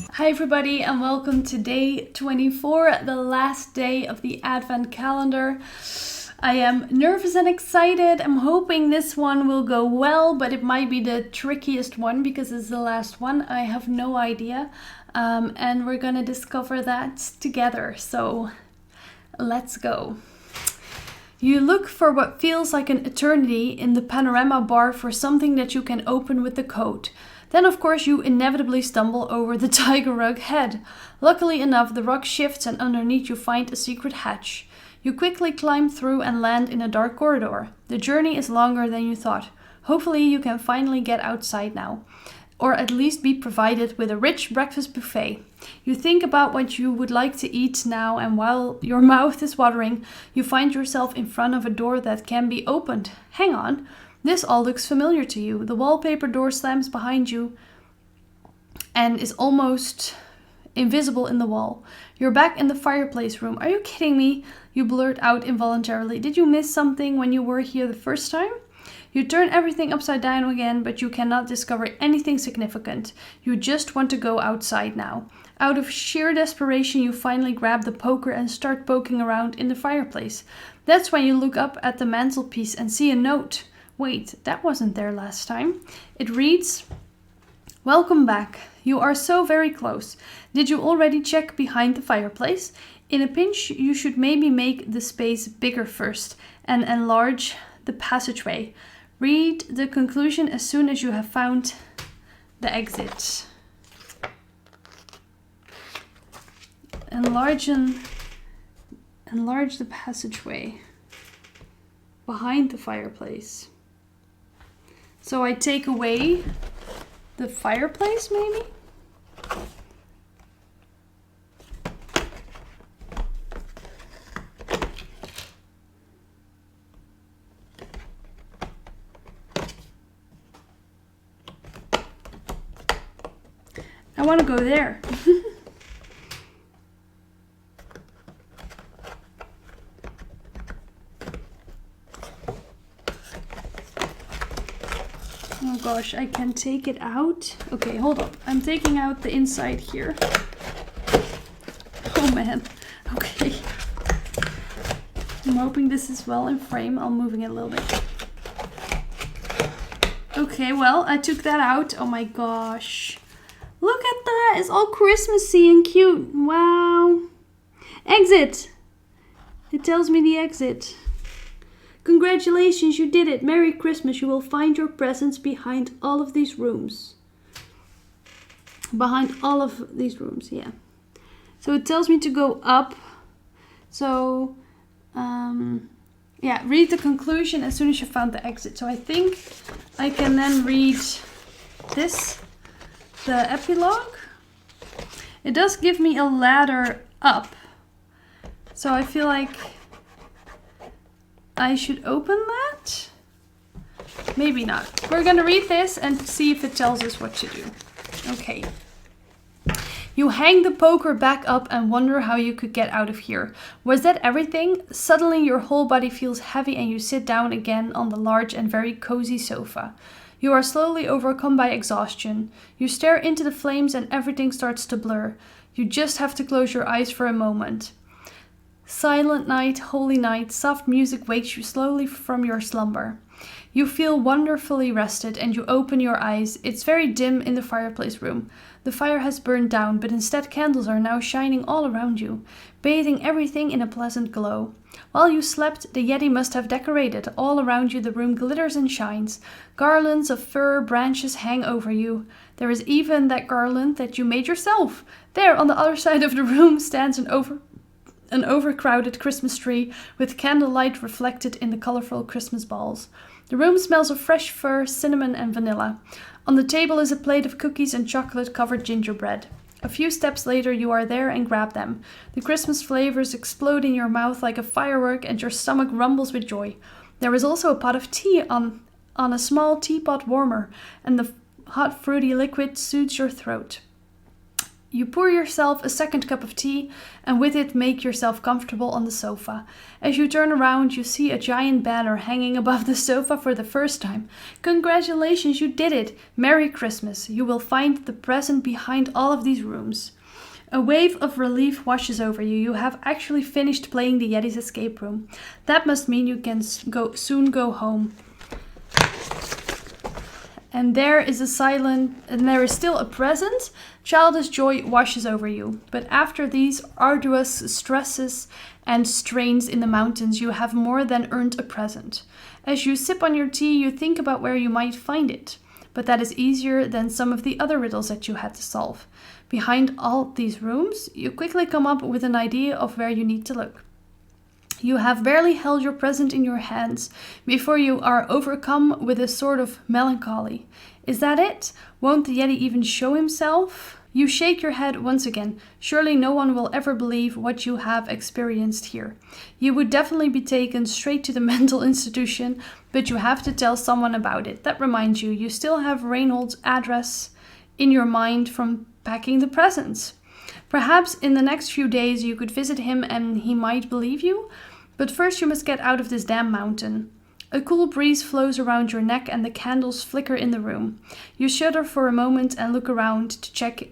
Hi everybody and welcome to day 24, the last day of the Advent calendar. I am nervous and excited. I'm hoping this one will go well, but it might be the trickiest one because it's the last one. I have no idea. And we're gonna discover that together. So let's go. You look for what feels like an eternity in the panorama bar for something that you can open with the code. Then, of course, you inevitably stumble over the tiger rug head. Luckily enough, the rug shifts and underneath you find a secret hatch. You quickly climb through and land in a dark corridor. The journey is longer than you thought. Hopefully, you can finally get outside now, or at least be provided with a rich breakfast buffet. You think about what you would like to eat now, and while your mouth is watering, you find yourself in front of a door that can be opened. Hang on. This all looks familiar to you. The wallpaper door slams behind you and is almost invisible in the wall. You're back in the fireplace room. Are you kidding me? You blurt out involuntarily. Did you miss something when you were here the first time? You turn everything upside down again, but you cannot discover anything significant. You just want to go outside now. Out of sheer desperation, you finally grab the poker and start poking around in the fireplace. That's when you look up at the mantelpiece and see a note. Wait, that wasn't there last time. It reads, "Welcome back. You are so very close. Did you already check behind the fireplace? In a pinch, you should maybe make the space bigger first and enlarge the passageway. Read the conclusion as soon as you have found the exit." Enlarge the passageway behind the fireplace. So I take away the fireplace, maybe? I want to go there. Oh gosh, I can take it out. Okay, hold on. I'm taking out the inside here. Oh man. Okay. I'm hoping this is well in frame. I'm moving it a little bit. Okay, well, I took that out. Oh my gosh. Look at that. It's all Christmassy and cute. Wow. Exit. It tells me the exit. Congratulations, you did it. Merry Christmas. You will find your presents behind all of these rooms. Behind all of these rooms, yeah. So it tells me to go up. So, yeah, read the conclusion as soon as you found the exit. So I think I can then read this, the epilogue. It does give me a ladder up. So I feel like I should open that? Maybe not. We're gonna read this and see if it tells us what to do. Okay. You hang the poker back up and wonder how you could get out of here. Was that everything? Suddenly your whole body feels heavy and you sit down again on the large and very cozy sofa. You are slowly overcome by exhaustion. You stare into the flames and everything starts to blur. You just have to close your eyes for a moment. Silent night, holy night, soft music wakes you slowly from your slumber. You feel wonderfully rested and you open your eyes. It's very dim in the fireplace room. The fire has burned down, but instead candles are now shining all around you, bathing everything in a pleasant glow. While you slept, the Yeti must have decorated. All around you the room glitters and shines. Garlands of fir branches hang over you. There is even that garland that you made yourself. There, on the other side of the room, stands an overcrowded Christmas tree with candlelight reflected in the colorful Christmas balls. The room smells of fresh fir, cinnamon, and vanilla. On the table is a plate of cookies and chocolate-covered gingerbread. A few steps later, you are there and grab them. The Christmas flavors explode in your mouth like a firework and your stomach rumbles with joy. There is also a pot of tea on a small teapot warmer, and the hot fruity liquid soothes your throat. You pour yourself a second cup of tea and with it make yourself comfortable on the sofa. As you turn around, you see a giant banner hanging above the sofa for the first time. Congratulations, you did it! Merry Christmas! You will find the present behind all of these rooms. A wave of relief washes over you. You have actually finished playing the Yeti's escape room. That must mean you can soon go home. And there is still a present. Childish joy washes over you. But after these arduous stresses and strains in the mountains, you have more than earned a present. As you sip on your tea, you think about where you might find it. But that is easier than some of the other riddles that you had to solve. Behind all these rooms, you quickly come up with an idea of where you need to look. You have barely held your present in your hands before you are overcome with a sort of melancholy. Is that it? Won't the Yeti even show himself? You shake your head once again. Surely no one will ever believe what you have experienced here. You would definitely be taken straight to the mental institution, but you have to tell someone about it. That reminds you, you still have Reynold's address in your mind from packing the presents. Perhaps in the next few days you could visit him and he might believe you. But first you must get out of this damn mountain. A cool breeze flows around your neck and the candles flicker in the room. You shudder for a moment and look around to check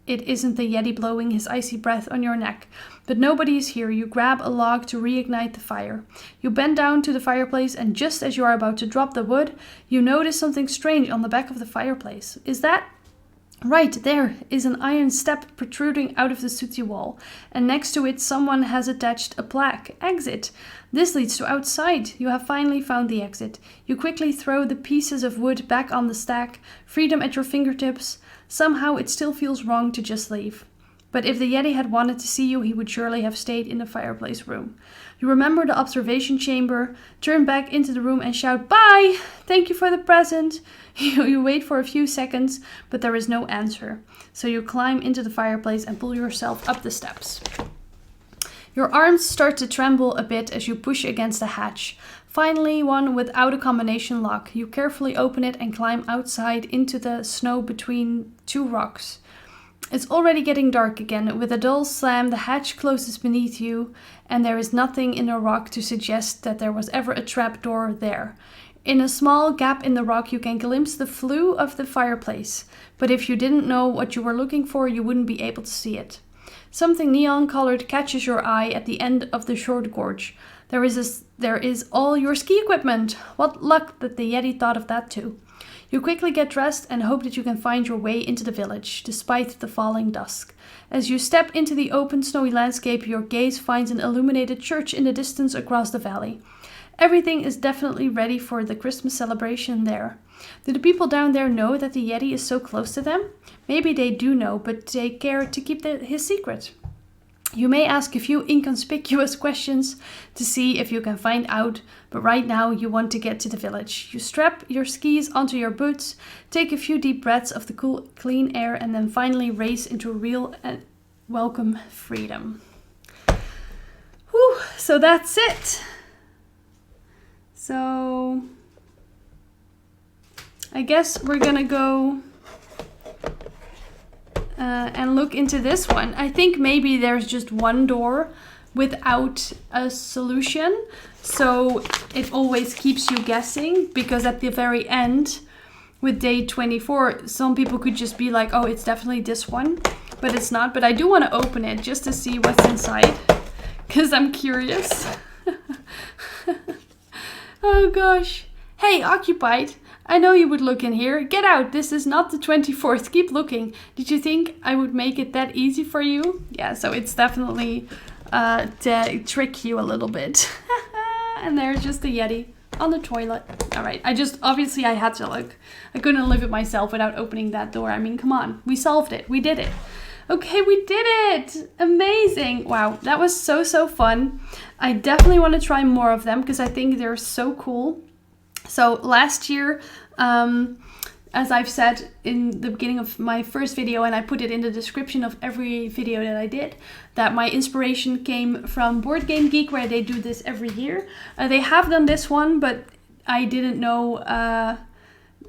it isn't the Yeti blowing his icy breath on your neck. But nobody is here. You grab a log to reignite the fire. You bend down to the fireplace and just as you are about to drop the wood, you notice something strange on the back of the fireplace. Is that? Right there is an iron step protruding out of the sooty wall, and next to it someone has attached a plaque. Exit. This leads to outside. You have finally found the exit. You quickly throw the pieces of wood back on the stack, freedom at your fingertips. Somehow it still feels wrong to just leave. But if the Yeti had wanted to see you, he would surely have stayed in the fireplace room. You remember the observation chamber, turn back into the room and shout, "Bye! Thank you for the present." You wait for a few seconds, but there is no answer. So you climb into the fireplace and pull yourself up the steps. Your arms start to tremble a bit as you push against the hatch. Finally, one without a combination lock. You carefully open it and climb outside into the snow between two rocks. It's already getting dark again. With a dull slam, the hatch closes beneath you, and there is nothing in the rock to suggest that there was ever a trapdoor there. In a small gap in the rock, you can glimpse the flue of the fireplace, but if you didn't know what you were looking for, you wouldn't be able to see it. Something neon-colored catches your eye at the end of the short gorge. There is all your ski equipment. What luck that the Yeti thought of that too. You quickly get dressed and hope that you can find your way into the village, despite the falling dusk. As you step into the open snowy landscape, your gaze finds an illuminated church in the distance across the valley. Everything is definitely ready for the Christmas celebration there. Do the people down there know that the Yeti is so close to them? Maybe they do know, but take care to keep his secret. You may ask a few inconspicuous questions to see if you can find out, but right now you want to get to the village. You strap your skis onto your boots, take a few deep breaths of the cool, clean air, and then finally race into real and welcome freedom. Whew, so that's it. So I guess we're gonna go and look into this one. I think maybe there's just one door without a solution, so it always keeps you guessing, because at the very end with day 24 some people could just be like, oh, it's definitely this one, but it's not. But I do want to open it just to see what's inside, because I'm curious. Oh gosh. Hey, occupied. I know you would look in here. Get out. This is not the 24th. Keep looking. Did you think I would make it that easy for you? Yeah, so it's definitely to trick you a little bit. And there's just a Yeti on the toilet. All right. Obviously I had to look. I couldn't live it myself without opening that door. I mean, come on. We solved it. We did it. Okay, we did it. Amazing. Wow, that was so fun. I definitely want to try more of them because I think they're so cool. So last year, as I've said in the beginning of my first video, and I put it in the description of every video that I did, that my inspiration came from Boardgame Geek, where they do this every year. They have done this one, but I didn't know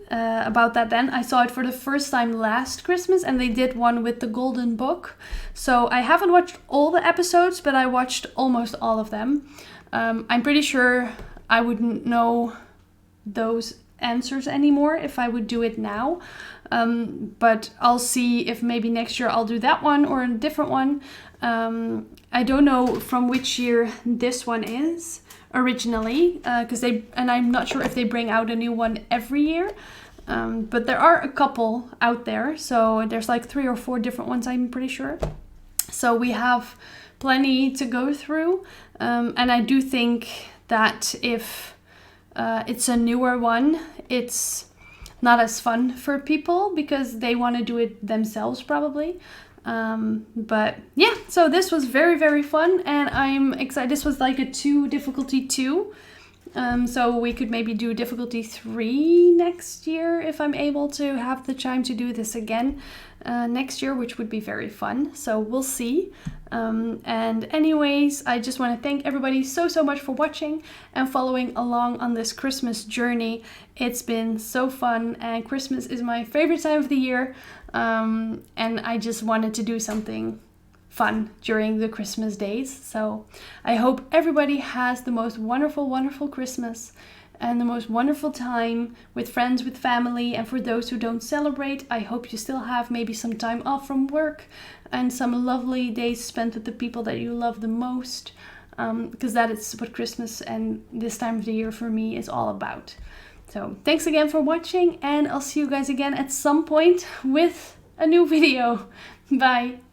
about that then. I saw it for the first time last Christmas, and they did one with the Golden Book. So I haven't watched all the episodes, but I watched almost all of them. I'm pretty sure I wouldn't know those answers anymore if I would do it now. But I'll see if maybe next year I'll do that one or a different one. I don't know from which year this one is originally, and I'm not sure if they bring out a new one every year. But there are a couple out there, so there's like 3 or 4 different ones, I'm pretty sure. So we have plenty to go through, and I do think that if it's a newer one, it's not as fun for people because they want to do it themselves probably. But yeah, so this was very, very fun, and I'm excited. This was like a difficulty 2. So we could maybe do difficulty 3 next year if I'm able to have the time to do this again next year, which would be very fun. So we'll see. And anyways, I just want to thank everybody so much for watching and following along on this Christmas journey. It's been so fun, and Christmas is my favorite time of the year. And I just wanted to do something fun during the Christmas days. So I hope everybody has the most wonderful, wonderful Christmas and the most wonderful time with friends, with family. And for those who don't celebrate, I hope you still have maybe some time off from work and some lovely days spent with the people that you love the most, because that is what Christmas and this time of the year for me is all about. So thanks again for watching, and I'll see you guys again at some point with a new video. Bye!